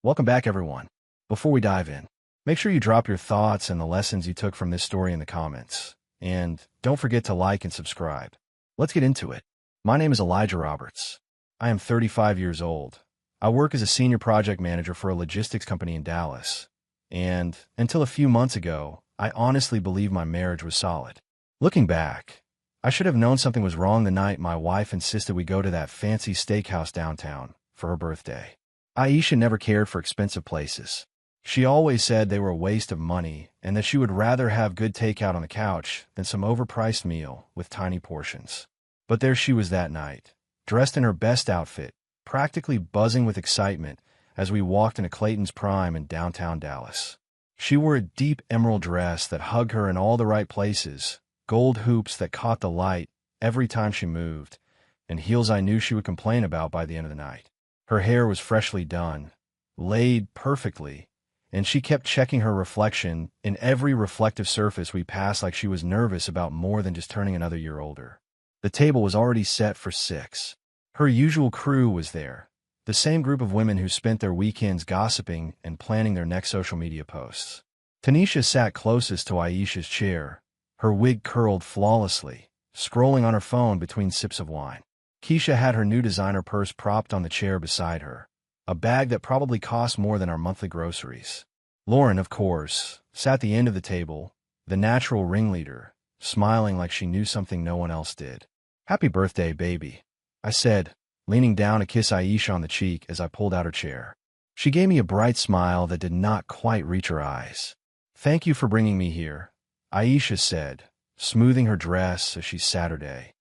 Welcome back, everyone. Before we dive in, make sure you drop your thoughts and the lessons you took from this story in the comments. And don't forget to like and subscribe. Let's get into it. My name is Elijah Roberts. I am 35 years old. I work as a senior project manager for a logistics company in Dallas. And until a few months ago, I honestly believed my marriage was solid. Looking back, I should have known something was wrong the night my wife insisted we go to that fancy steakhouse downtown for her birthday. Aisha never cared for expensive places. She always said they were a waste of money and that she would rather have good takeout on the couch than some overpriced meal with tiny portions. But there she was that night, dressed in her best outfit, practically buzzing with excitement as we walked into Clayton's Prime in downtown Dallas. She wore a deep emerald dress that hugged her in all the right places, gold hoops that caught the light every time she moved, and heels I knew she would complain about by the end of the night. Her hair was freshly done, laid perfectly, and she kept checking her reflection in every reflective surface we passed like she was nervous about more than just turning another year older. The table was already set for 6. Her usual crew was there, the same group of women who spent their weekends gossiping and planning their next social media posts. Tanisha sat closest to Aisha's chair, her wig curled flawlessly, scrolling on her phone between sips of wine. Keisha had her new designer purse propped on the chair beside her, a bag that probably cost more than our monthly groceries. Lauren, of course, sat at the end of the table, the natural ringleader, smiling like she knew something no one else did. "Happy birthday, baby," I said, leaning down to kiss Aisha on the cheek as I pulled out her chair. She gave me a bright smile that did not quite reach her eyes. "Thank you for bringing me here," Aisha said, smoothing her dress as she sat her day.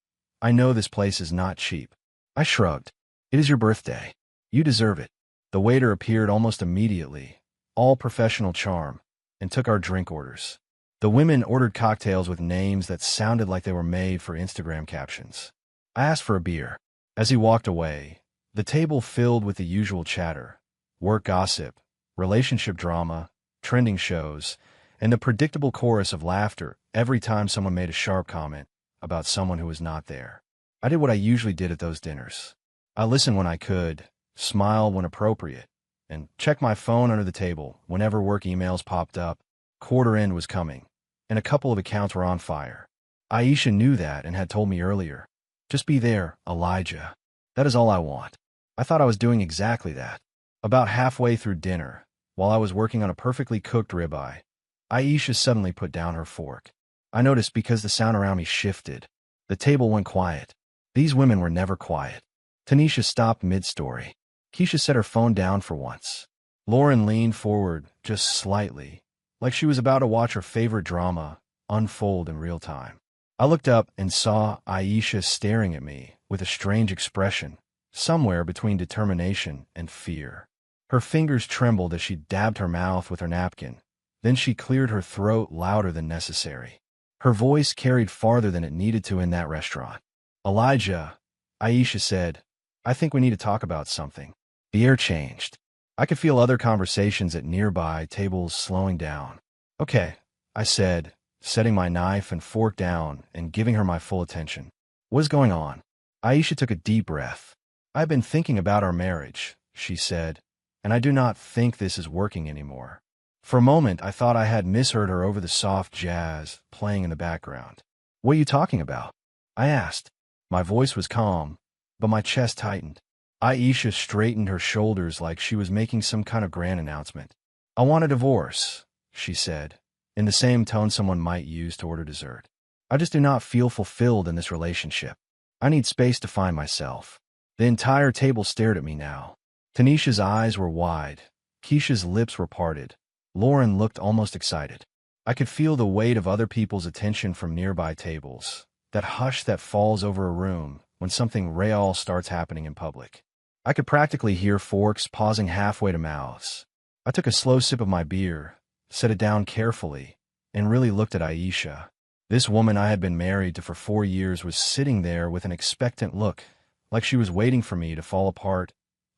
"I know this place is not cheap." I shrugged. "It is your birthday. You deserve it." The waiter appeared almost immediately, all professional charm, and took our drink orders. The women ordered cocktails with names that sounded like they were made for Instagram captions. I asked for a beer. As he walked away, the table filled with the usual chatter, work gossip, relationship drama, trending shows, and the predictable chorus of laughter every time someone made a sharp comment about someone who was not there. I did what I usually did at those dinners. I listened when I could, smiled when appropriate, and checked my phone under the table whenever work emails popped up. Quarter end was coming, and a couple of accounts were on fire. Aisha knew that and had told me earlier. "Just be there, Elijah. That is all I want." I thought I was doing exactly that. About halfway through dinner, while I was working on a perfectly cooked ribeye, Aisha suddenly put down her fork. I noticed because the sound around me shifted. The table went quiet. These women were never quiet. Tanisha stopped mid-story. Keisha set her phone down for once. Lauren leaned forward just slightly, like she was about to watch her favorite drama unfold in real time. I looked up and saw Aisha staring at me with a strange expression, somewhere between determination and fear. Her fingers trembled as she dabbed her mouth with her napkin. Then she cleared her throat louder than necessary. Her voice carried farther than it needed to in that restaurant. "Elijah," Aisha said, "I think we need to talk about something." The air changed. I could feel other conversations at nearby tables slowing down. "Okay," I said, setting my knife and fork down and giving her my full attention. "What is going on?" Aisha took a deep breath. "I've been thinking about our marriage," she said, "and I do not think this is working anymore." For a moment, I thought I had misheard her over the soft jazz playing in the background. "What are you talking about?" I asked. My voice was calm, but my chest tightened. Aisha straightened her shoulders like she was making some kind of grand announcement. "I want a divorce," she said, in the same tone someone might use to order dessert. "I just do not feel fulfilled in this relationship. I need space to find myself." The entire table stared at me now. Tanisha's eyes were wide. Keisha's lips were parted. Lauren looked almost excited. I could feel the weight of other people's attention from nearby tables, that hush that falls over a room when something real starts happening in public. I could practically hear forks pausing halfway to mouths. I took a slow sip of my beer, set it down carefully, and really looked at Aisha. This woman I had been married to for 4 years was sitting there with an expectant look, like she was waiting for me to fall apart,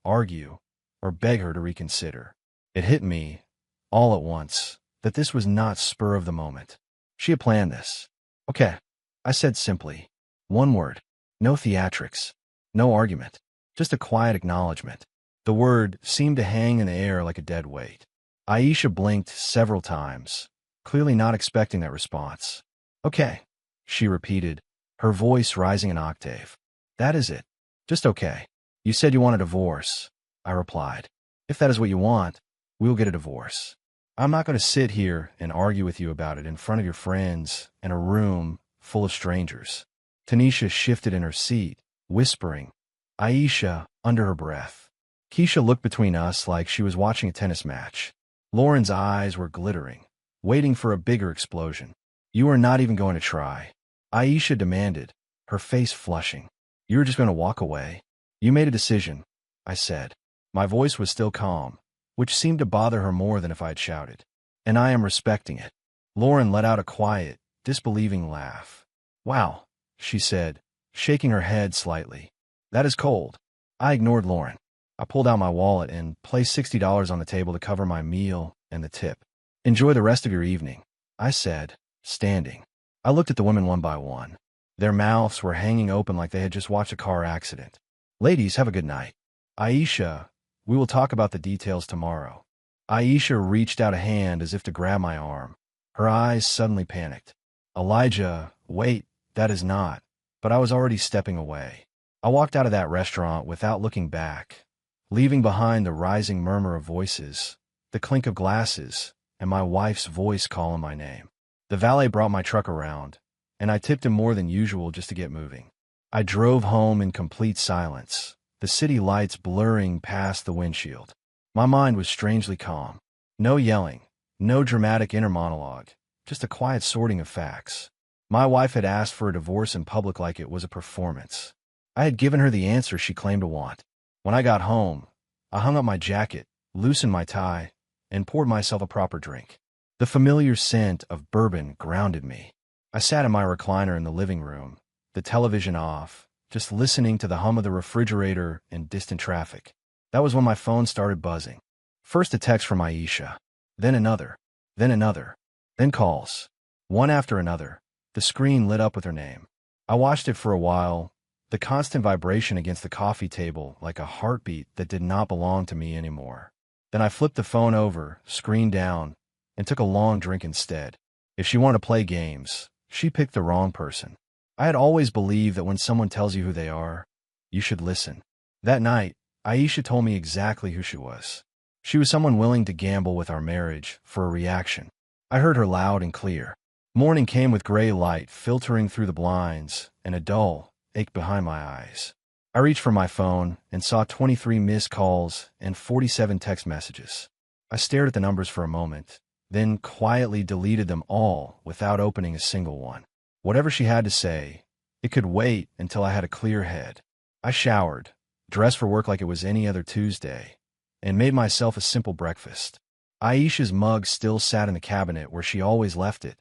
argue, or beg her to reconsider. It hit me, all at once, that this was not spur of the moment. She had planned this. "Okay," I said simply. One word. No theatrics. No argument. Just a quiet acknowledgement. The word seemed to hang in the air like a dead weight. Aisha blinked several times, clearly not expecting that response. Okay, she repeated, her voice rising an octave. That is it. Just okay. You said you want a divorce, I replied. If that is what you want, we'll get a divorce. I'm not going to sit here and argue with you about it in front of your friends in a room full of strangers. Tanisha shifted in her seat, whispering, Aisha, under her breath. Keisha looked between us like she was watching a tennis match. Lauren's eyes were glittering, waiting for a bigger explosion. You are not even going to try, Aisha demanded, her face flushing. You were just going to walk away. You made a decision, I said. My voice was still calm, which seemed to bother her more than if I had shouted. And I am respecting it. Lauren let out a quiet, disbelieving laugh. Wow, she said, shaking her head slightly. That is cold. I ignored Lauren. I pulled out my wallet and placed $60 on the table to cover my meal and the tip. Enjoy the rest of your evening, I said, standing. I looked at the women one by one. Their mouths were hanging open like they had just watched a car accident. Ladies, have a good night. Aisha, we will talk about the details tomorrow. Aisha reached out a hand as if to grab my arm. Her eyes suddenly panicked. Elijah, wait, that is not. But I was already stepping away. I walked out of that restaurant without looking back, leaving behind the rising murmur of voices, the clink of glasses, and my wife's voice calling my name. The valet brought my truck around, and I tipped him more than usual just to get moving. I drove home in complete silence, the city lights blurring past the windshield. My mind was strangely calm. No yelling, no dramatic inner monologue, just a quiet sorting of facts. My wife had asked for a divorce in public like it was a performance. I had given her the answer she claimed to want. When I got home, I hung up my jacket, loosened my tie, and poured myself a proper drink. The familiar scent of bourbon grounded me. I sat in my recliner in the living room, the television off, just listening to the hum of the refrigerator and distant traffic. That was when my phone started buzzing. First a text from Aisha, then another, then calls. One after another, the screen lit up with her name. I watched it for a while, the constant vibration against the coffee table like a heartbeat that did not belong to me anymore. Then I flipped the phone over, screen down, and took a long drink instead. If she wanted to play games, she picked the wrong person. I had always believed that when someone tells you who they are, you should listen. That night, Aisha told me exactly who she was. She was someone willing to gamble with our marriage for a reaction. I heard her loud and clear. Morning came with gray light filtering through the blinds and a dull ache behind my eyes. I reached for my phone and saw 23 missed calls and 47 text messages. I stared at the numbers for a moment, then quietly deleted them all without opening a single one. Whatever she had to say, it could wait until I had a clear head. I showered, dressed for work like it was any other Tuesday, and made myself a simple breakfast. Aisha's mug still sat in the cabinet where she always left it,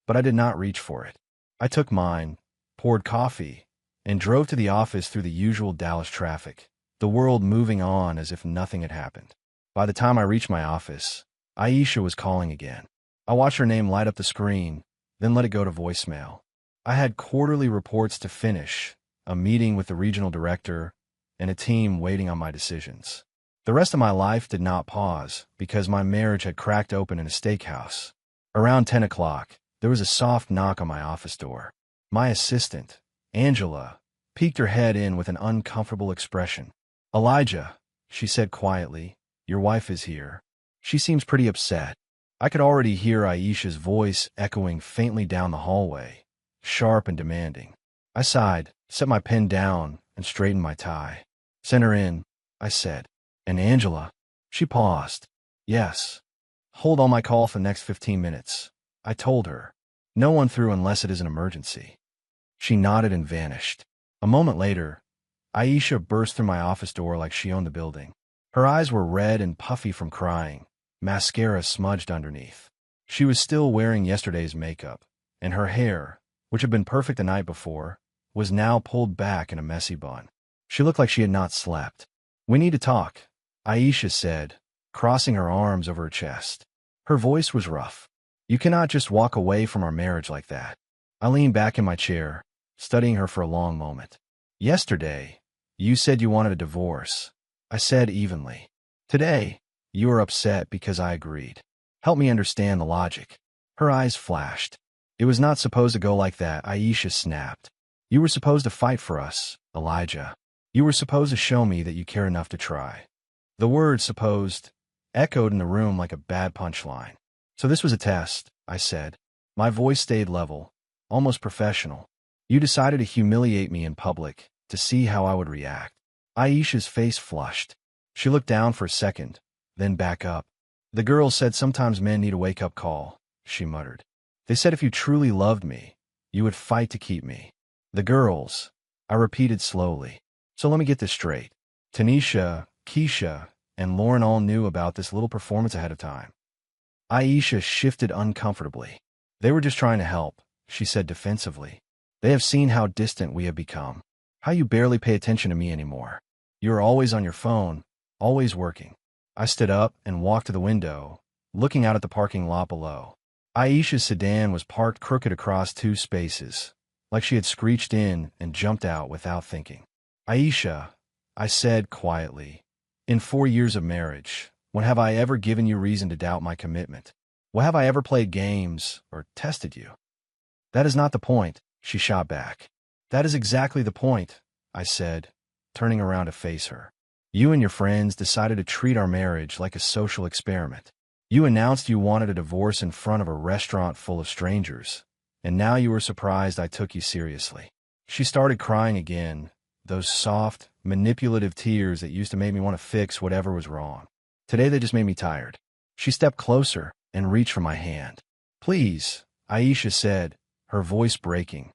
but I did not reach for it. I took mine, poured coffee, and drove to the office through the usual Dallas traffic, the world moving on as if nothing had happened. By the time I reached my office, Aisha was calling again. I watched her name light up the screen, then let it go to voicemail. I had quarterly reports to finish, a meeting with the regional director, and a team waiting on my decisions. The rest of my life did not pause because my marriage had cracked open in a steakhouse. Around 10 o'clock, there was a soft knock on my office door. My assistant, Angela, peeked her head in with an uncomfortable expression. Elijah, she said quietly, your wife is here. She seems pretty upset. I could already hear Aisha's voice echoing faintly down the hallway, sharp and demanding. I sighed, set my pen down, and straightened my tie. Send her in, I said. And Angela? She paused. Yes. Hold on my call for the next 15 minutes, I told her. No one through unless it is an emergency. She nodded and vanished. A moment later, Aisha burst through my office door like she owned the building. Her eyes were red and puffy from crying, mascara smudged underneath. She was still wearing yesterday's makeup, and her hair, which had been perfect the night before, was now pulled back in a messy bun. She looked like she had not slept. We need to talk, Aisha said, crossing her arms over her chest. Her voice was rough. You cannot just walk away from our marriage like that. I leaned back in my chair, studying her for a long moment. Yesterday, you said you wanted a divorce, I I said evenly. Today, you are upset because I agreed. Help me understand the logic. Her eyes flashed. It was not supposed to go like that, Aisha snapped. You were supposed to fight for us, Elijah. You were supposed to show me that you care enough to try. The word supposed echoed in the room like a bad punchline. So this was a test, I said. My voice stayed level, almost professional. You decided to humiliate me in public, to see how I would react. Aisha's face flushed. She looked down for a second, then back up. The girls said sometimes men need a wake-up call, she muttered. They said if you truly loved me, you would fight to keep me. The girls, I repeated slowly. So let me get this straight. Tanisha, Keisha, and Lauren all knew about this little performance ahead of time. Aisha shifted uncomfortably. They were just trying to help, she said defensively. They have seen how distant we have become, how you barely pay attention to me anymore. You are always on your phone, always working. I stood up and walked to the window, looking out at the parking lot below. Aisha's sedan was parked crooked across 2 spaces, like she had screeched in and jumped out without thinking. Aisha, I said quietly, in 4 years of marriage, when have I ever given you reason to doubt my commitment? When have I ever played games or tested you? That is not the point, she shot back. That is exactly the point, I said, turning around to face her. You and your friends decided to treat our marriage like a social experiment. You announced you wanted a divorce in front of a restaurant full of strangers, and now you were surprised I took you seriously. She started crying again, those soft, manipulative tears that used to make me want to fix whatever was wrong. Today they just made me tired. She stepped closer and reached for my hand. Please, Aisha said, her voice breaking.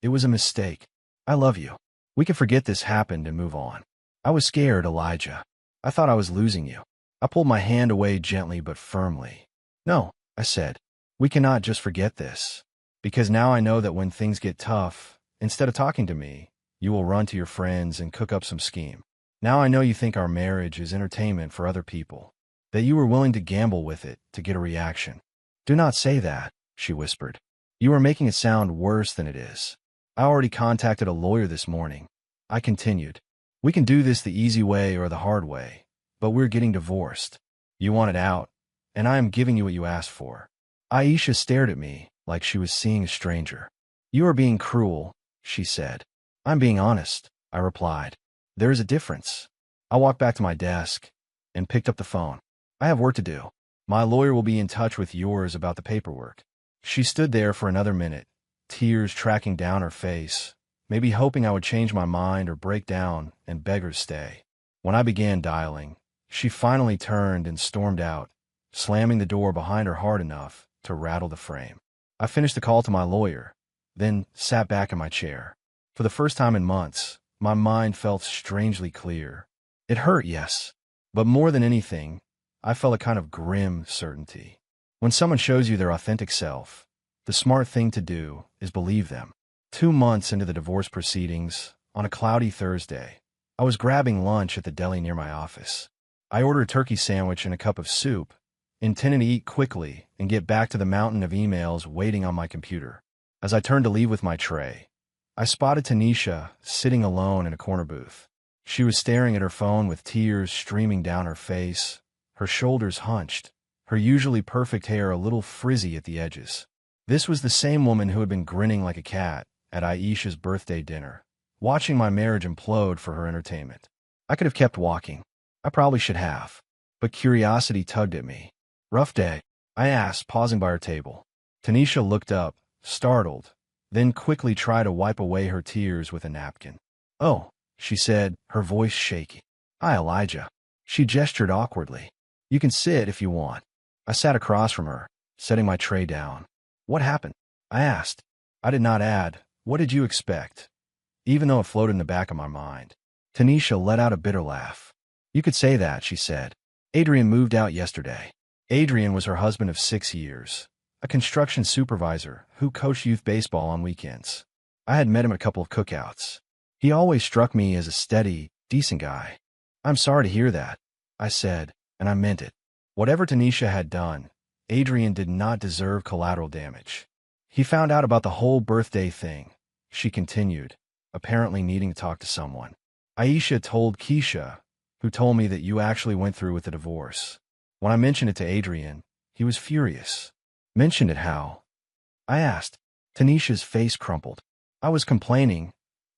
It was a mistake. I love you. We can forget this happened and move on. I was scared, Elijah. I thought I was losing you. I pulled my hand away gently but firmly. No, I said. We cannot just forget this. Because now I know that when things get tough, instead of talking to me, you will run to your friends and cook up some scheme. Now I know you think our marriage is entertainment for other people, that you were willing to gamble with it to get a reaction. Do not say that, she whispered. You are making it sound worse than it is. I already contacted a lawyer this morning. I continued. We can do this the easy way or the hard way, but we're getting divorced. You want it out, and I am giving you what you asked for. Aisha stared at me like she was seeing a stranger. You are being cruel, she said. I'm being honest, I replied. There is a difference. I walked back to my desk and picked up the phone. I have work to do. My lawyer will be in touch with yours about the paperwork. She stood there for another minute, tears tracking down her face, maybe hoping I would change my mind or break down and beg her to stay. When I began dialing, she finally turned and stormed out, slamming the door behind her hard enough to rattle the frame. I finished the call to my lawyer, then sat back in my chair. For the first time in months, my mind felt strangely clear. It hurt, yes, but more than anything, I felt a kind of grim certainty. When someone shows you their authentic self, the smart thing to do is believe them. 2 months into the divorce proceedings, on a cloudy Thursday, I was grabbing lunch at the deli near my office. I ordered a turkey sandwich and a cup of soup, intending to eat quickly and get back to the mountain of emails waiting on my computer. As I turned to leave with my tray, I spotted Tanisha sitting alone in a corner booth. She was staring at her phone with tears streaming down her face, her shoulders hunched, her usually perfect hair a little frizzy at the edges. This was the same woman who had been grinning like a cat at Aisha's birthday dinner, watching my marriage implode for her entertainment. I could have kept walking. I probably should have. But curiosity tugged at me. Rough day? I asked, pausing by her table. Tanisha looked up, startled, then quickly tried to wipe away her tears with a napkin. Oh, she said, her voice shaky. Hi, Elijah. She gestured awkwardly. You can sit if you want. I sat across from her, setting my tray down. What happened? I asked. I did not add, what did you expect? Even though it floated in the back of my mind. Tanisha let out a bitter laugh. You could say that, she said. Adrian moved out yesterday. Adrian was her husband of 6 years, a construction supervisor who coached youth baseball on weekends. I had met him at a couple of cookouts. He always struck me as a steady, decent guy. I'm sorry to hear that, I said, and I meant it. Whatever Tanisha had done, Adrian did not deserve collateral damage. He found out about the whole birthday thing, she continued, apparently needing to talk to someone. Aisha told Keisha, who told me that you actually went through with the divorce. When I mentioned it to Adrian, he was furious. Mentioned it how? I asked. Tanisha's face crumpled. I was complaining.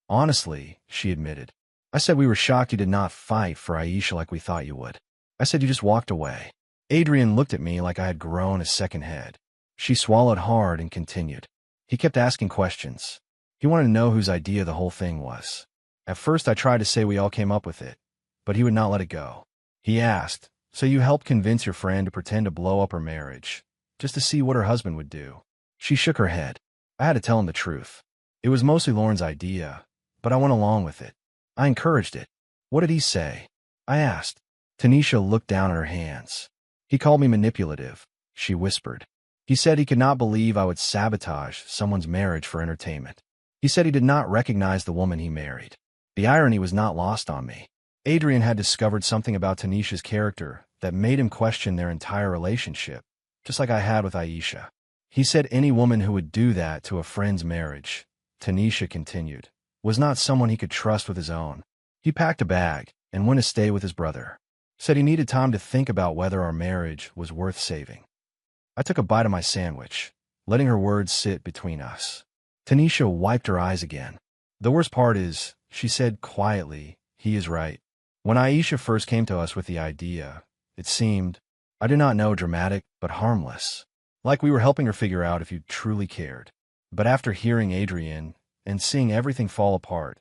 Honestly, she admitted. I said we were shocked you did not fight for Aisha like we thought you would. I said you just walked away. Adrian looked at me like I had grown a second head. She swallowed hard and continued. He kept asking questions. He wanted to know whose idea the whole thing was. At first I tried to say we all came up with it, but he would not let it go. He asked, so you helped convince your friend to pretend to blow up her marriage, just to see what her husband would do? She shook her head. I had to tell him the truth. It was mostly Lauren's idea, but I went along with it. I encouraged it. What did he say? I asked. Tanisha looked down at her hands. He called me manipulative, she whispered. He said he could not believe I would sabotage someone's marriage for entertainment. He said he did not recognize the woman he married. The irony was not lost on me. Adrian had discovered something about Tanisha's character that made him question their entire relationship, just like I had with Aisha. He said any woman who would do that to a friend's marriage, Tanisha continued, was not someone he could trust with his own. He packed a bag and went to stay with his brother. Said he needed time to think about whether our marriage was worth saving. I took a bite of my sandwich, letting her words sit between us. Tanisha wiped her eyes again. The worst part is, she said quietly, he is right. When Aisha first came to us with the idea, it seemed, I do not know, dramatic, but harmless. Like we were helping her figure out if you truly cared. But after hearing Adrian and seeing everything fall apart,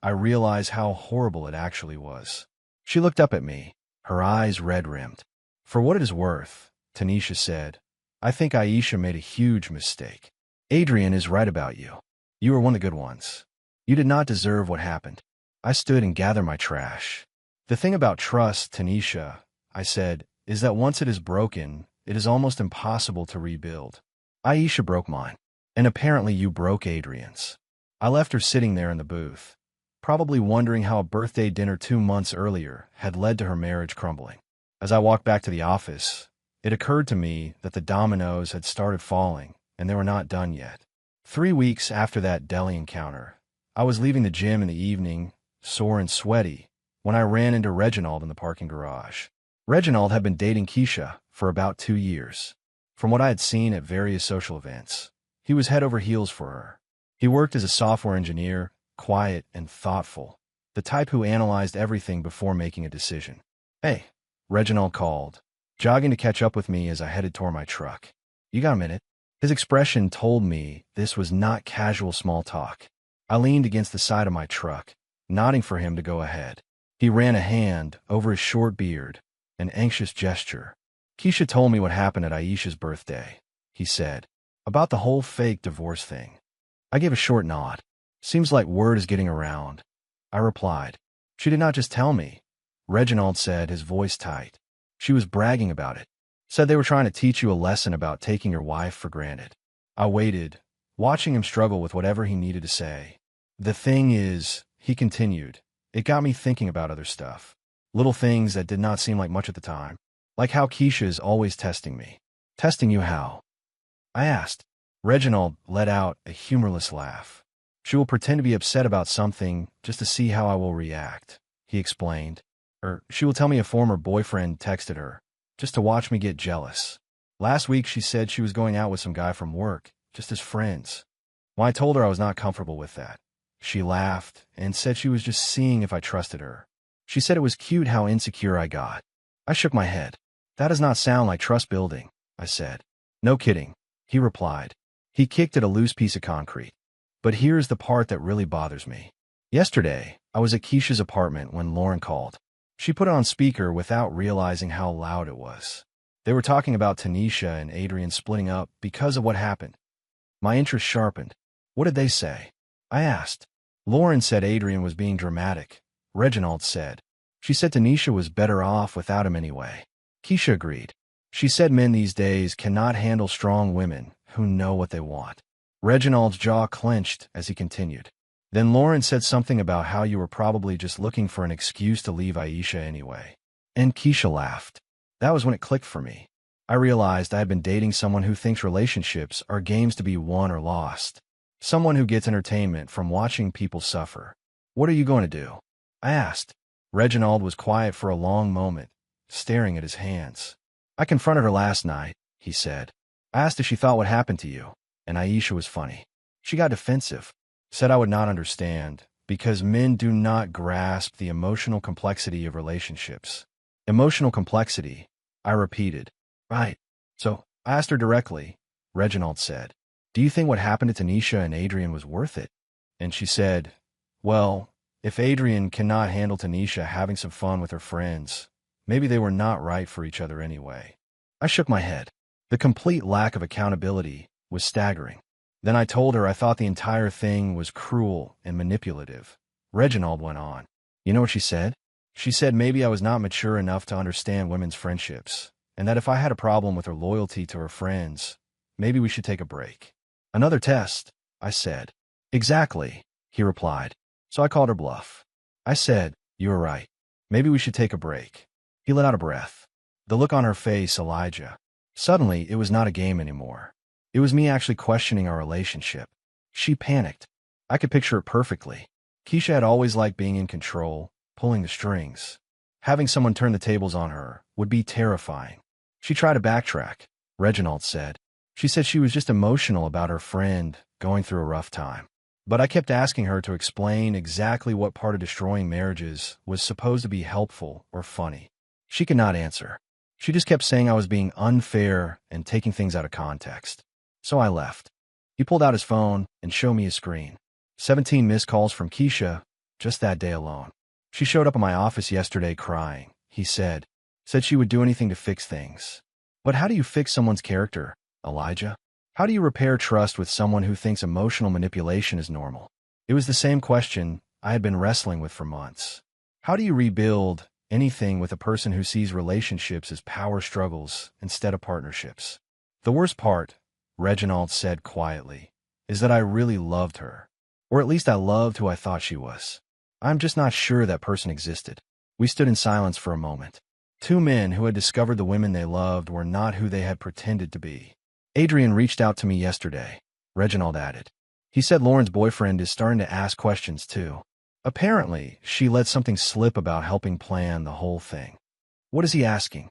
I realized how horrible it actually was. She looked up at me, her eyes red-rimmed. For what it is worth, Tanisha said, I think Aisha made a huge mistake. Adrian is right about you. You were one of the good ones. You did not deserve what happened. I stood and gathered my trash. The thing about trust, Tanisha, I said, is that once it is broken, it is almost impossible to rebuild. Aisha broke mine, and apparently you broke Adrian's. I left her sitting there in the booth, probably wondering how a birthday dinner 2 months earlier had led to her marriage crumbling. As I walked back to the office, it occurred to me that the dominoes had started falling, and they were not done yet. 3 weeks after that deli encounter, I was leaving the gym in the evening, sore and sweaty, when I ran into Reginald in the parking garage. Reginald had been dating Keisha for about 2 years. From what I had seen at various social events, he was head over heels for her. He worked as a software engineer, quiet and thoughtful, the type who analyzed everything before making a decision. Hey, Reginald called, jogging to catch up with me as I headed toward my truck. You got a minute? His expression told me this was not casual small talk. I leaned against the side of my truck, nodding for him to go ahead. He ran a hand over his short beard, an anxious gesture. Keisha told me what happened at Aisha's birthday, he said, about the whole fake divorce thing. I gave a short nod. Seems like word is getting around. I replied. She did not just tell me, Reginald said, his voice tight. She was bragging about it. Said they were trying to teach you a lesson about taking your wife for granted. I waited, watching him struggle with whatever he needed to say. The thing is, he continued, it got me thinking about other stuff. Little things that did not seem like much at the time. Like how Keisha is always testing me. Testing you how? I asked. Reginald let out a humorless laugh. She will pretend to be upset about something just to see how I will react, he explained. Or she will tell me a former boyfriend texted her, just to watch me get jealous. Last week she said she was going out with some guy from work, just as friends. When I told her I was not comfortable with that, she laughed and said she was just seeing if I trusted her. She said it was cute how insecure I got. I shook my head. That does not sound like trust building, I said. No kidding, he replied. He kicked at a loose piece of concrete. But here's the part that really bothers me. Yesterday, I was at Keisha's apartment when Lauren called. She put it on speaker without realizing how loud it was. They were talking about Tanisha and Adrian splitting up because of what happened. My interest sharpened. What did they say? I asked. Lauren said Adrian was being dramatic, Reginald said. She said Tanisha was better off without him anyway. Keisha agreed. She said men these days cannot handle strong women who know what they want. Reginald's jaw clenched as he continued. Then Lauren said something about how you were probably just looking for an excuse to leave Aisha anyway. And Keisha laughed. That was when it clicked for me. I realized I had been dating someone who thinks relationships are games to be won or lost. Someone who gets entertainment from watching people suffer. What are you going to do? I asked. Reginald was quiet for a long moment, staring at his hands. I confronted her last night, he said. I asked if she thought what happened to you, and Aisha was funny. She got defensive, said I would not understand, because men do not grasp the emotional complexity of relationships. Emotional complexity, I repeated. Right. So, I asked her directly, Reginald said. Do you think what happened to Tanisha and Adrian was worth it? And she said, well, if Adrian cannot handle Tanisha having some fun with her friends, maybe they were not right for each other anyway. I shook my head. The complete lack of accountability was staggering. Then I told her I thought the entire thing was cruel and manipulative. Reginald went on. You know what she said? She said maybe I was not mature enough to understand women's friendships, and that if I had a problem with her loyalty to her friends, maybe we should take a break. Another test, I said. Exactly, he replied. So I called her bluff. I said, you were right. Maybe we should take a break. He let out a breath. The look on her face, Elijah. Suddenly, it was not a game anymore. It was me actually questioning our relationship. She panicked. I could picture it perfectly. Keisha had always liked being in control, pulling the strings. Having someone turn the tables on her would be terrifying. She tried to backtrack, Reginald said. She said she was just emotional about her friend going through a rough time. But I kept asking her to explain exactly what part of destroying marriages was supposed to be helpful or funny. She could not answer. She just kept saying I was being unfair and taking things out of context. So I left. He pulled out his phone and showed me his screen. 17 missed calls from Keisha, just that day alone. She showed up in my office yesterday crying, he said. Said she would do anything to fix things. But how do you fix someone's character, Elijah? How do you repair trust with someone who thinks emotional manipulation is normal? It was the same question I had been wrestling with for months. How do you rebuild anything with a person who sees relationships as power struggles instead of partnerships? The worst part, Reginald said quietly, is that I really loved her. Or at least I loved who I thought she was. I'm just not sure that person existed. We stood in silence for a moment. Two men who had discovered the women they loved were not who they had pretended to be. Adrian reached out to me yesterday, Reginald added. He said Lauren's boyfriend is starting to ask questions too. Apparently, she let something slip about helping plan the whole thing. What is he asking?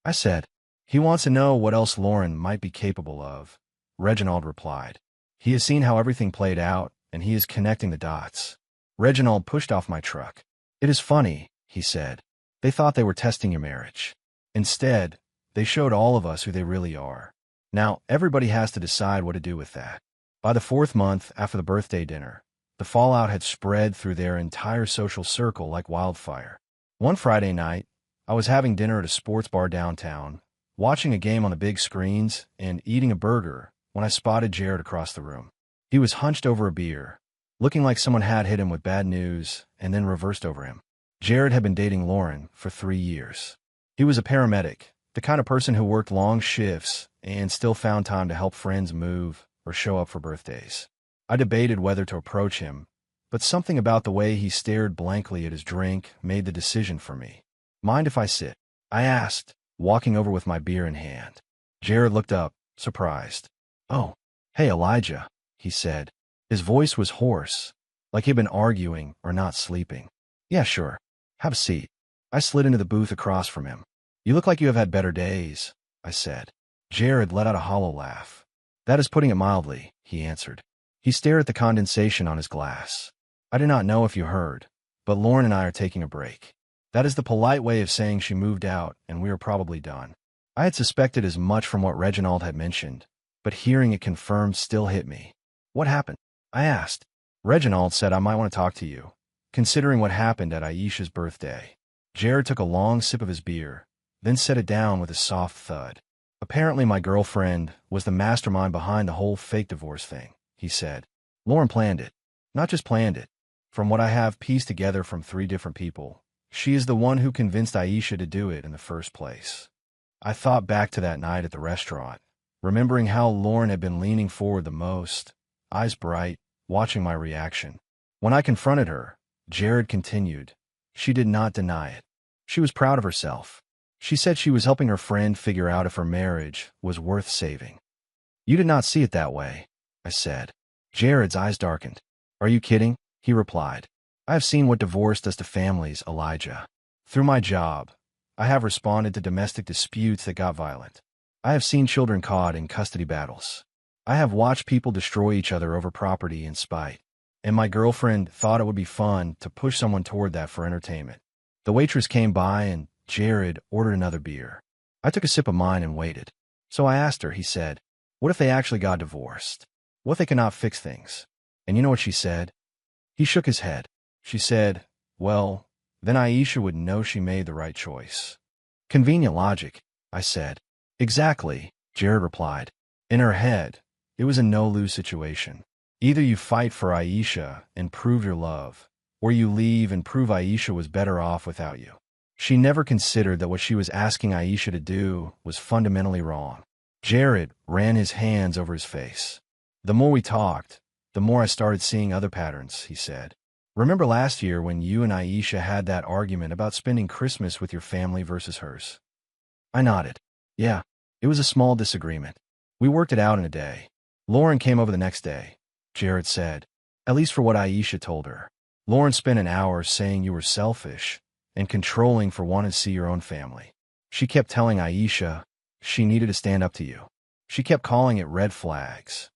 I said. He wants to know what else Lauren might be capable of, Reginald replied. He has seen how everything played out, and he is connecting the dots. Reginald pushed off my truck. It is funny, he said. They thought they were testing your marriage. Instead, they showed all of us who they really are. Now, everybody has to decide what to do with that. By the 4th month after the birthday dinner, the fallout had spread through their entire social circle like wildfire. One Friday night, I was having dinner at a sports bar downtown, watching a game on the big screens and eating a burger when I spotted Jared across the room. He was hunched over a beer, looking like someone had hit him with bad news and then reversed over him. Jared had been dating Lauren for 3 years. He was a paramedic, the kind of person who worked long shifts and still found time to help friends move or show up for birthdays. I debated whether to approach him, but something about the way he stared blankly at his drink made the decision for me. Mind if I sit? I asked, walking over with my beer in hand. Jared looked up, surprised. Oh, hey Elijah, he said. His voice was hoarse, like he'd been arguing or not sleeping. Yeah, sure. Have a seat. I slid into the booth across from him. You look like you have had better days, I said. Jared let out a hollow laugh. That is putting it mildly, he answered. He stared at the condensation on his glass. I do not know if you heard, but Lauren and I are taking a break. That is the polite way of saying she moved out and we are probably done. I had suspected as much from what Reginald had mentioned, but hearing it confirmed still hit me. What happened? I asked. Reginald said I might want to talk to you, considering what happened at Aisha's birthday. Jared took a long sip of his beer, then set it down with a soft thud. Apparently my girlfriend was the mastermind behind the whole fake divorce thing, he said. Lauren planned it. Not just planned it. From what I have pieced together from 3 different people, she is the one who convinced Aisha to do it in the first place. I thought back to that night at the restaurant, remembering how Lauren had been leaning forward the most, eyes bright, watching my reaction. When I confronted her, Jared continued. She did not deny it. She was proud of herself. She said she was helping her friend figure out if her marriage was worth saving. You did not see it that way, I said. Jared's eyes darkened. Are you kidding? He replied. I have seen what divorce does to families, Elijah. Through my job, I have responded to domestic disputes that got violent. I have seen children caught in custody battles. I have watched people destroy each other over property and spite. And my girlfriend thought it would be fun to push someone toward that for entertainment. The waitress came by and Jared ordered another beer. I took a sip of mine and waited. So I asked her, he said, what if they actually got divorced? What if they cannot fix things? And you know what she said? He shook his head. She said, well, then Aisha would know she made the right choice. Convenient logic, I said. Exactly, Jared replied. In her head, it was a no-lose situation. Either you fight for Aisha and prove your love, or you leave and prove Aisha was better off without you. She never considered that what she was asking Aisha to do was fundamentally wrong. Jared ran his hands over his face. The more we talked, the more I started seeing other patterns, he said. Remember last year when you and Aisha had that argument about spending Christmas with your family versus hers? I nodded. Yeah, it was a small disagreement. We worked it out in a day. Lauren came over the next day, Jared said, at least for what Aisha told her. Lauren spent an hour saying you were selfish and controlling for wanting to see your own family. She kept telling Aisha she needed to stand up to you. She kept calling it red flags.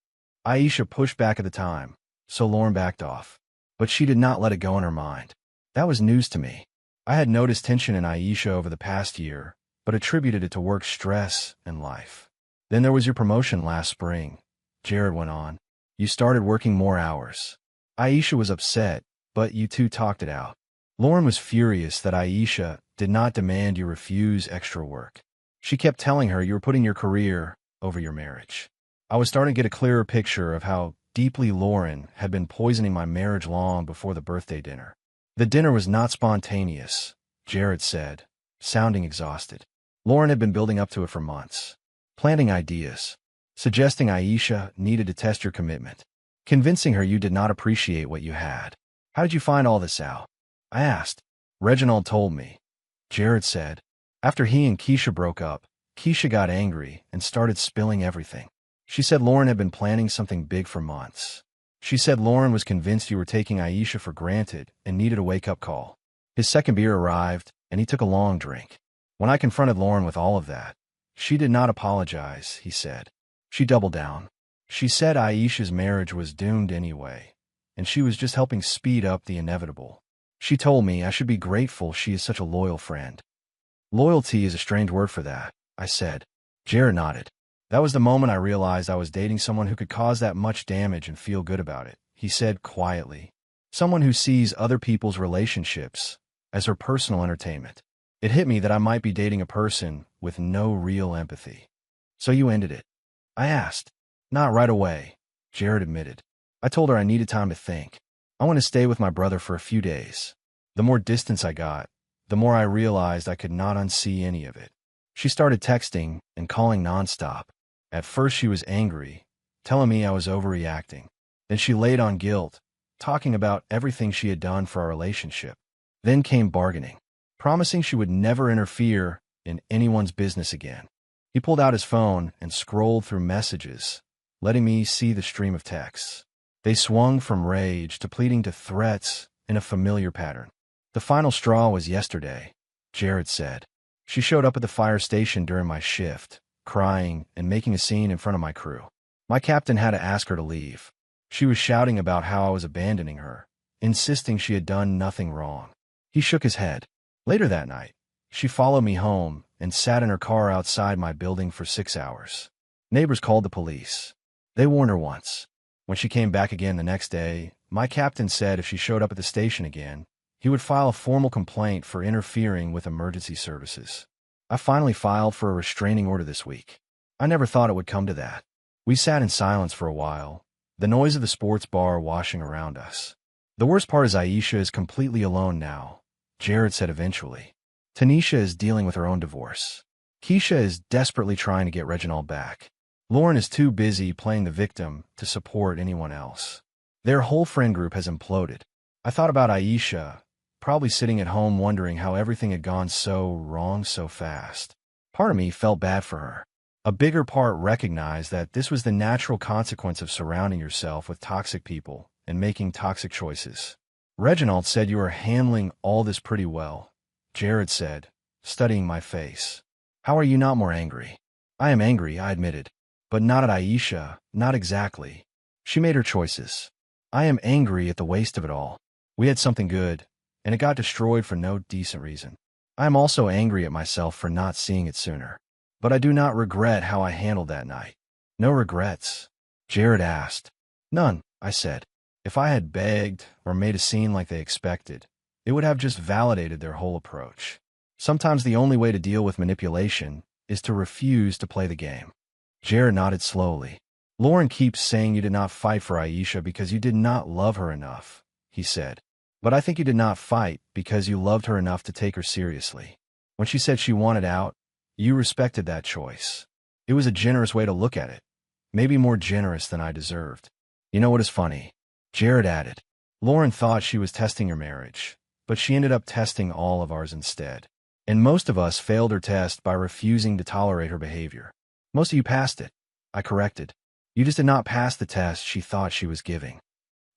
Aisha pushed back at the time, so Lauren backed off. But she did not let it go in her mind. That was news to me. I had noticed tension in Aisha over the past year, but attributed it to work stress and life. Then there was your promotion last spring, Jared went on. You started working more hours. Aisha was upset, but you two talked it out. Lauren was furious that Aisha did not demand you refuse extra work. She kept telling her you were putting your career over your marriage. I was starting to get a clearer picture of how deeply Lauren had been poisoning my marriage long before the birthday dinner. The dinner was not spontaneous, Jared said, sounding exhausted. Lauren had been building up to it for months, planting ideas, suggesting Aisha needed to test your commitment, convincing her you did not appreciate what you had. How did you find all this out? I asked. Reginald told me, Jared said. After he and Keisha broke up, Keisha got angry and started spilling everything. She said Lauren had been planning something big for months. She said Lauren was convinced you were taking Aisha for granted and needed a wake-up call. His second beer arrived, and he took a long drink. When I confronted Lauren with all of that, she did not apologize, he said. She doubled down. She said Aisha's marriage was doomed anyway, and she was just helping speed up the inevitable. She told me I should be grateful she is such a loyal friend. Loyalty is a strange word for that, I said. Jared nodded. That was the moment I realized I was dating someone who could cause that much damage and feel good about it, he said quietly. Someone who sees other people's relationships as her personal entertainment. It hit me that I might be dating a person with no real empathy. So you ended it? I asked. Not right away, Jared admitted. I told her I needed time to think. I want to stay with my brother for a few days. The more distance I got, the more I realized I could not unsee any of it. She started texting and calling nonstop. At first she was angry, telling me I was overreacting. Then she laid on guilt, talking about everything she had done for our relationship. Then came bargaining, promising she would never interfere in anyone's business again. He pulled out his phone and scrolled through messages, letting me see the stream of texts. They swung from rage to pleading to threats in a familiar pattern. The final straw was yesterday, Jared said. She showed up at the fire station during my shift, crying and making a scene in front of my crew. My captain had to ask her to leave. She was shouting about how I was abandoning her, insisting she had done nothing wrong. He shook his head. Later that night, she followed me home and sat in her car outside my building for 6 hours. Neighbors called the police. They warned her once. When she came back again the next day, my captain said if she showed up at the station again, he would file a formal complaint for interfering with emergency services. I finally filed for a restraining order this week. I never thought it would come to that. We sat in silence for a while, the noise of the sports bar washing around us. The worst part is Aisha is completely alone now, Jared said eventually. Tanisha is dealing with her own divorce. Keisha is desperately trying to get Reginald back. Lauren is too busy playing the victim to support anyone else. Their whole friend group has imploded. I thought about Aisha, probably sitting at home wondering how everything had gone so wrong so fast. Part of me felt bad for her. A bigger part recognized that this was the natural consequence of surrounding yourself with toxic people and making toxic choices. Reginald said you are handling all this pretty well, Jared said, studying my face. How are you not more angry? I am angry, I admitted. But not at Aisha, not exactly. She made her choices. I am angry at the waste of it all. We had something good, and it got destroyed for no decent reason. I am also angry at myself for not seeing it sooner. But I do not regret how I handled that night. No regrets? Jared asked. None, I said. If I had begged or made a scene like they expected, it would have just validated their whole approach. Sometimes the only way to deal with manipulation is to refuse to play the game. Jared nodded slowly. Lauren keeps saying you did not fight for Aisha because you did not love her enough, he said. But I think you did not fight because you loved her enough to take her seriously. When she said she wanted out, you respected that choice. It was a generous way to look at it. Maybe more generous than I deserved. You know what is funny? Jared added. Lauren thought she was testing your marriage, but she ended up testing all of ours instead. And most of us failed her test by refusing to tolerate her behavior. Most of you passed it, I corrected. You just did not pass the test she thought she was giving.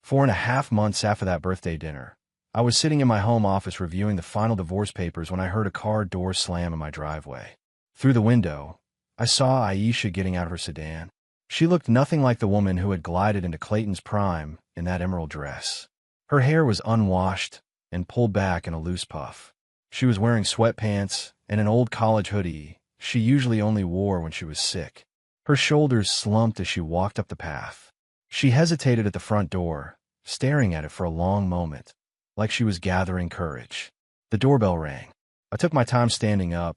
4.5 months after that birthday dinner, I was sitting in my home office reviewing the final divorce papers when I heard a car door slam in my driveway. Through the window, I saw Aisha getting out of her sedan. She looked nothing like the woman who had glided into Clayton's prime in that emerald dress. Her hair was unwashed and pulled back in a loose puff. She was wearing sweatpants and an old college hoodie she usually only wore when she was sick. Her shoulders slumped as she walked up the path. She hesitated at the front door, staring at it for a long moment, like she was gathering courage. The doorbell rang. I took my time standing up,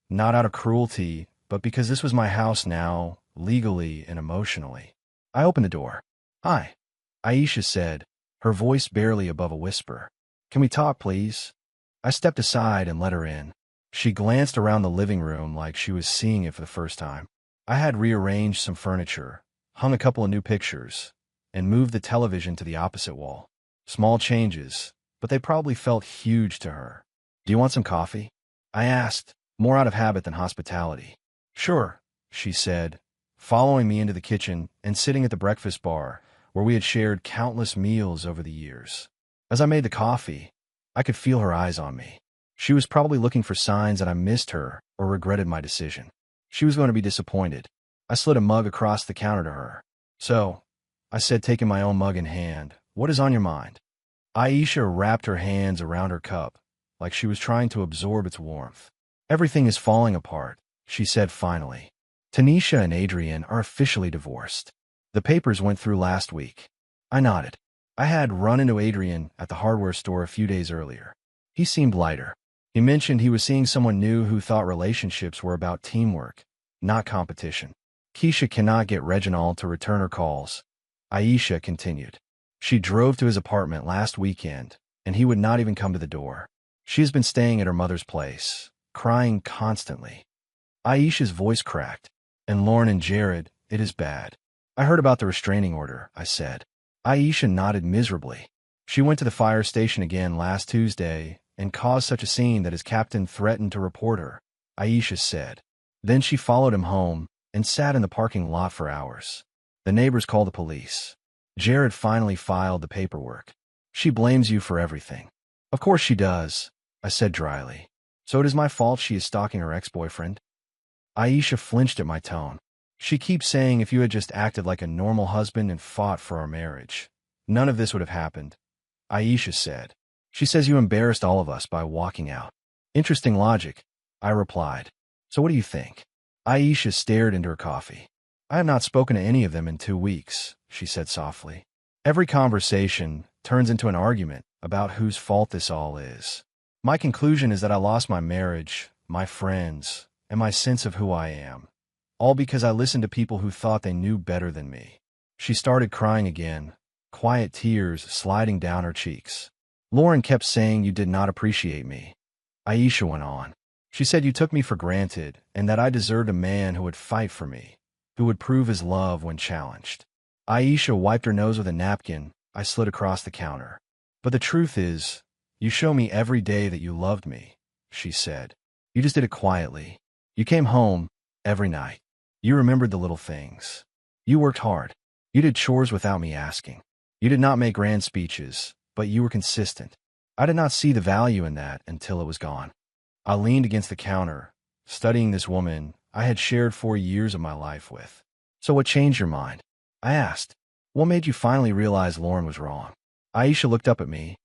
not out of cruelty, but because this was my house now, legally and emotionally. I opened the door. Hi, Aisha said, her voice barely above a whisper. Can we talk, please? I stepped aside and let her in. She glanced around the living room like she was seeing it for the first time. I had rearranged some furniture, hung a couple of new pictures, and moved the television to the opposite wall. Small changes, but they probably felt huge to her. Do you want some coffee? I asked, more out of habit than hospitality. Sure, she said, following me into the kitchen and sitting at the breakfast bar, where we had shared countless meals over the years. As I made the coffee, I could feel her eyes on me. She was probably looking for signs that I missed her or regretted my decision. She was going to be disappointed. I slid a mug across the counter to her. So, I said, taking my own mug in hand, what is on your mind? Aisha wrapped her hands around her cup, like she was trying to absorb its warmth. Everything is falling apart, she said finally. Tanisha and Adrian are officially divorced. The papers went through last week. I nodded. I had run into Adrian at the hardware store a few days earlier. He seemed lighter. He mentioned he was seeing someone new who thought relationships were about teamwork, not competition. Keisha cannot get Reginald to return her calls. Aisha continued. She drove to his apartment last weekend, and he would not even come to the door. She has been staying at her mother's place, crying constantly. Aisha's voice cracked. And Lauren and Jared, it is bad. I heard about the restraining order, I said. Aisha nodded miserably. She went to the fire station again last Tuesday and caused such a scene that his captain threatened to report her, Aisha said. Then she followed him home and sat in the parking lot for hours. The neighbors called the police. Jared finally filed the paperwork. She blames you for everything. Of course she does, I said dryly. So it is my fault she is stalking her ex-boyfriend? Aisha flinched at my tone. She keeps saying if you had just acted like a normal husband and fought for our marriage, none of this would have happened, Aisha said. She says you embarrassed all of us by walking out. Interesting logic, I replied. So what do you think? Aisha stared into her coffee. I have not spoken to any of them in 2 weeks, she said softly. Every conversation turns into an argument about whose fault this all is. My conclusion is that I lost my marriage, my friends, and my sense of who I am. All because I listened to people who thought they knew better than me. She started crying again, quiet tears sliding down her cheeks. Lauren kept saying you did not appreciate me. Aisha went on. She said you took me for granted and that I deserved a man who would fight for me, who would prove his love when challenged. Aisha wiped her nose with a napkin I slid across the counter. But the truth is, you show me every day that you loved me, she said. You just did it quietly. You came home every night. You remembered the little things. You worked hard. You did chores without me asking. You did not make grand speeches, but you were consistent. I did not see the value in that until it was gone. I leaned against the counter, studying this woman I had shared 4 years of my life with. So what changed your mind? I asked. What made you finally realize Lauren was wrong? Aisha looked up at me,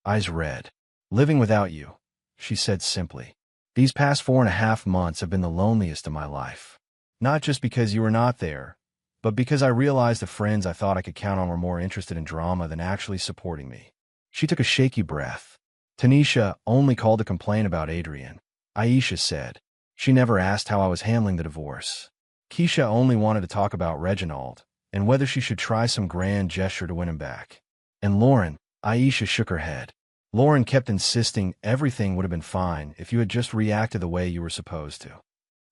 eyes red. Living without you, she said simply. These past 4.5 months have been the loneliest of my life. Not just because you were not there, but because I realized the friends I thought I could count on were more interested in drama than actually supporting me. She took a shaky breath. Tanisha only called to complain about Adrian, Aisha said. She never asked how I was handling the divorce. Keisha only wanted to talk about Reginald and whether she should try some grand gesture to win him back. And Lauren, Aisha shook her head. Lauren kept insisting everything would have been fine if you had just reacted the way you were supposed to.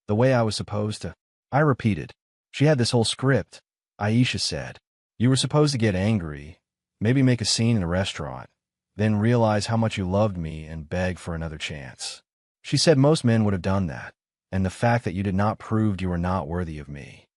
The way I was supposed to? I repeated. She had this whole script, Aisha said. You were supposed to get angry, maybe make a scene in a restaurant, then realize how much you loved me and beg for another chance. She said most men would have done that, and the fact that you did not proved you were not worthy of me.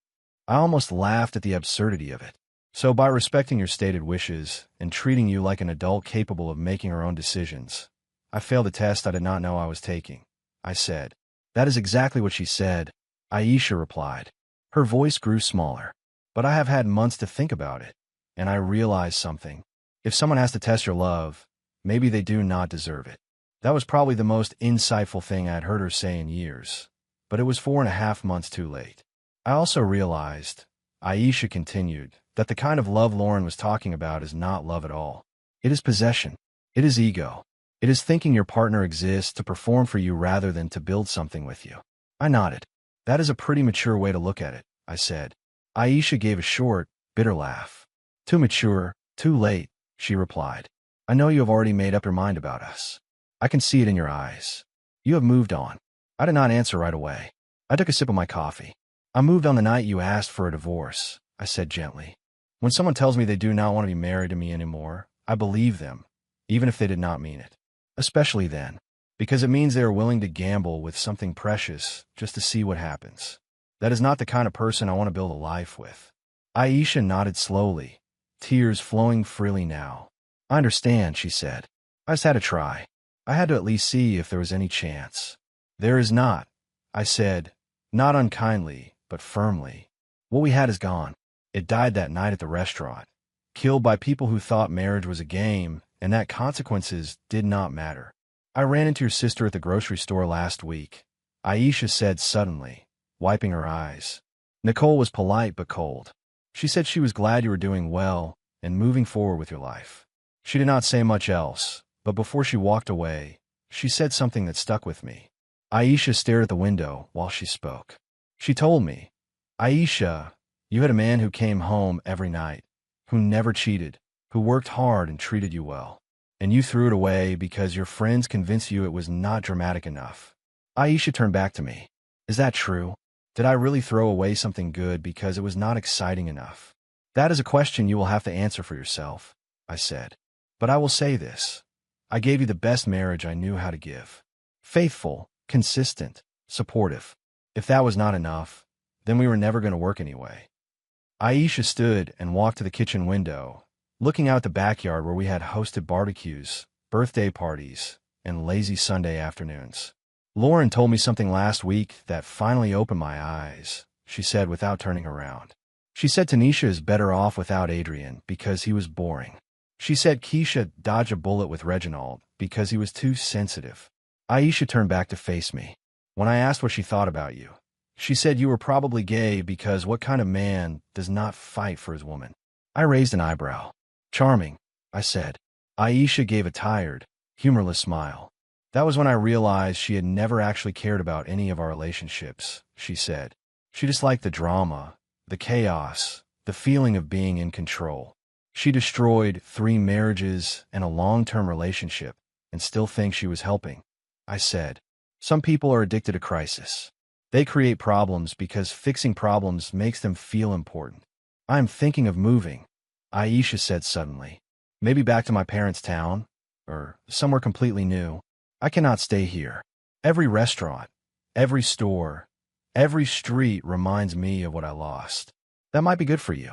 I almost laughed at the absurdity of it. So by respecting your stated wishes and treating you like an adult capable of making her own decisions, I failed a test I did not know I was taking, I said. That is exactly what she said, Aisha replied. Her voice grew smaller. But I have had months to think about it, and I realized something. If someone has to test your love, maybe they do not deserve it. That was probably the most insightful thing I had heard her say in years, but it was 4.5 months too late. I also realized, Aisha continued, that the kind of love Lauren was talking about is not love at all. It is possession. It is ego. It is thinking your partner exists to perform for you rather than to build something with you. I nodded. That is a pretty mature way to look at it, I said. Aisha gave a short, bitter laugh. Too mature, too late, she replied. I know you have already made up your mind about us. I can see it in your eyes. You have moved on. I did not answer right away. I took a sip of my coffee. I moved on the night you asked for a divorce, I said gently. When someone tells me they do not want to be married to me anymore, I believe them, even if they did not mean it. Especially then, because it means they are willing to gamble with something precious just to see what happens. That is not the kind of person I want to build a life with. Aisha nodded slowly, tears flowing freely now. I understand, she said. I just had to try. I had to at least see if there was any chance. There is not, I said, not unkindly, but firmly. What we had is gone. It died that night at the restaurant, killed by people who thought marriage was a game and that consequences did not matter. I ran into your sister at the grocery store last week, Aisha said suddenly, wiping her eyes. Nicole was polite but cold. She said she was glad you were doing well and moving forward with your life. She did not say much else, but before she walked away, she said something that stuck with me. Aisha stared at the window while she spoke. She told me, Aisha, you had a man who came home every night, who never cheated, who worked hard and treated you well. And you threw it away because your friends convinced you it was not dramatic enough. Aisha turned back to me. Is that true? Did I really throw away something good because it was not exciting enough? That is a question you will have to answer for yourself, I said. But I will say this. I gave you the best marriage I knew how to give. Faithful, consistent, supportive. If that was not enough, then we were never going to work anyway. Aisha stood and walked to the kitchen window, looking out the backyard where we had hosted barbecues, birthday parties, and lazy Sunday afternoons. Lauren told me something last week that finally opened my eyes, she said without turning around. She said Tanisha is better off without Adrian because he was boring. She said Keisha dodged a bullet with Reginald because he was too sensitive. Aisha turned back to face me. When I asked what she thought about you, she said you were probably gay because what kind of man does not fight for his woman? I raised an eyebrow. Charming, I said. Aisha gave a tired, humorless smile. That was when I realized she had never actually cared about any of our relationships, she said. She just liked the drama, the chaos, the feeling of being in control. She destroyed 3 marriages and a long-term relationship and still thinks she was helping. I said, some people are addicted to crisis. They create problems because fixing problems makes them feel important. I am thinking of moving, Aisha said suddenly. Maybe back to my parents' town, or somewhere completely new. I cannot stay here. Every restaurant, every store, every street reminds me of what I lost. That might be good for you,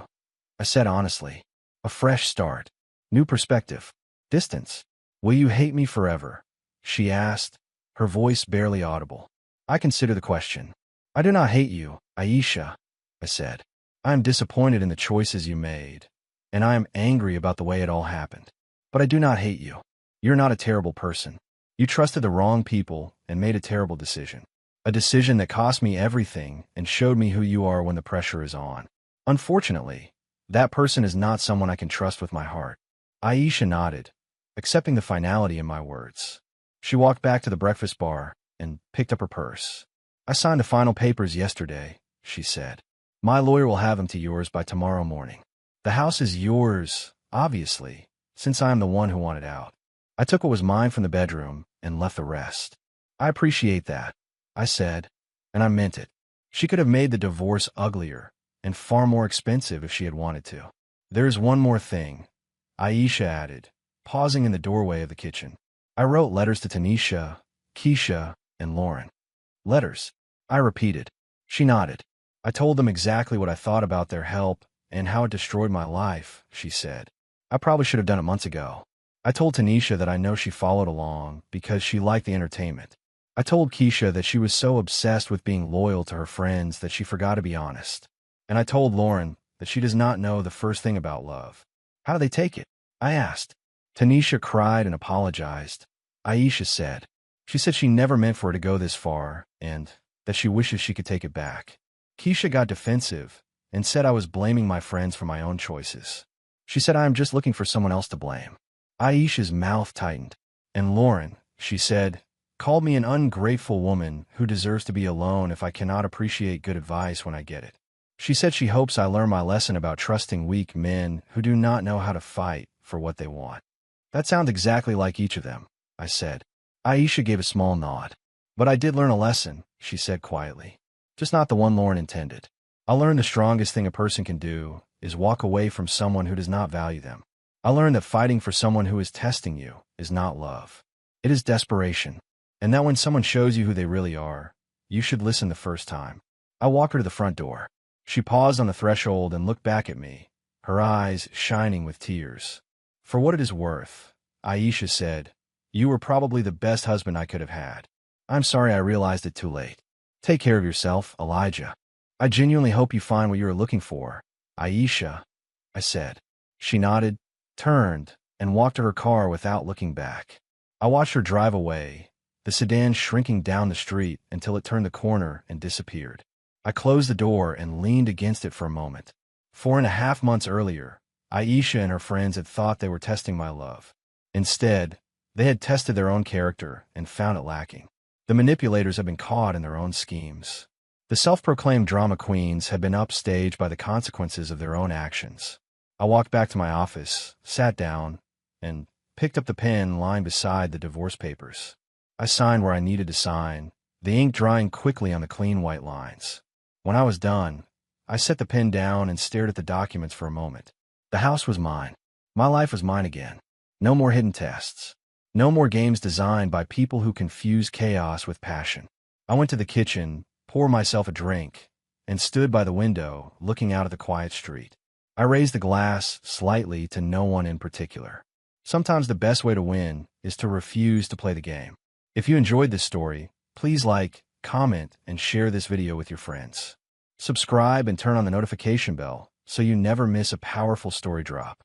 I said honestly. A fresh start, new perspective. Distance. Will you hate me forever? She asked, her voice barely audible. I consider the question. I do not hate you, Aisha, I said. I am disappointed in the choices you made, and I am angry about the way it all happened. But I do not hate you. You're not a terrible person. You trusted the wrong people and made a terrible decision. A decision that cost me everything and showed me who you are when the pressure is on. Unfortunately, that person is not someone I can trust with my heart. Aisha nodded, accepting the finality in my words. She walked back to the breakfast bar and picked up her purse. I signed the final papers yesterday, she said. My lawyer will have them to yours by tomorrow morning. The house is yours, obviously, since I am the one who wanted out. I took what was mine from the bedroom and left the rest. I appreciate that, I said, and I meant it. She could have made the divorce uglier and far more expensive if she had wanted to. There's one more thing, Aisha added, pausing in the doorway of the kitchen. I wrote letters to Tanisha, Keisha, and Lauren. Letters, I repeated. She nodded. I told them exactly what I thought about their help and how it destroyed my life, she said. I probably should have done it months ago. I told Tanisha that I know she followed along because she liked the entertainment. I told Keisha that she was so obsessed with being loyal to her friends that she forgot to be honest. And I told Lauren that she does not know the first thing about love. How do they take it? I asked. Tanisha cried and apologized. Aisha said. She said she never meant for it to go this far and that she wishes she could take it back. Keisha got defensive and said I was blaming my friends for my own choices. She said I am just looking for someone else to blame. Aisha's mouth tightened. And Lauren, she said, called me an ungrateful woman who deserves to be alone if I cannot appreciate good advice when I get it. She said she hopes I learn my lesson about trusting weak men who do not know how to fight for what they want. That sounds exactly like each of them, I said. Aisha gave a small nod. But I did learn a lesson, she said quietly. Just not the one Lauren intended. I learned the strongest thing a person can do is walk away from someone who does not value them. I learned that fighting for someone who is testing you is not love. It is desperation. And that when someone shows you who they really are, you should listen the first time. I walked her to the front door. She paused on the threshold and looked back at me, her eyes shining with tears. For what it is worth, Aisha said, you were probably the best husband I could have had. I'm sorry I realized it too late. Take care of yourself, Elijah. I genuinely hope you find what you are looking for, Aisha, I said. She nodded, turned, and walked to her car without looking back. I watched her drive away, the sedan shrinking down the street until it turned the corner and disappeared. I closed the door and leaned against it for a moment. 4.5 months earlier, Aisha and her friends had thought they were testing my love. Instead, they had tested their own character and found it lacking. The manipulators had been caught in their own schemes. The self-proclaimed drama queens had been upstaged by the consequences of their own actions. I walked back to my office, sat down, and picked up the pen lying beside the divorce papers. I signed where I needed to sign, the ink drying quickly on the clean white lines. When I was done, I set the pen down and stared at the documents for a moment. The house was mine. My life was mine again. No more hidden tests. No more games designed by people who confuse chaos with passion. I went to the kitchen, poured myself a drink, and stood by the window, looking out at the quiet street. I raised the glass slightly to no one in particular. Sometimes the best way to win is to refuse to play the game. If you enjoyed this story, please like, comment, and share this video with your friends. Subscribe and turn on the notification bell so you never miss a powerful story drop.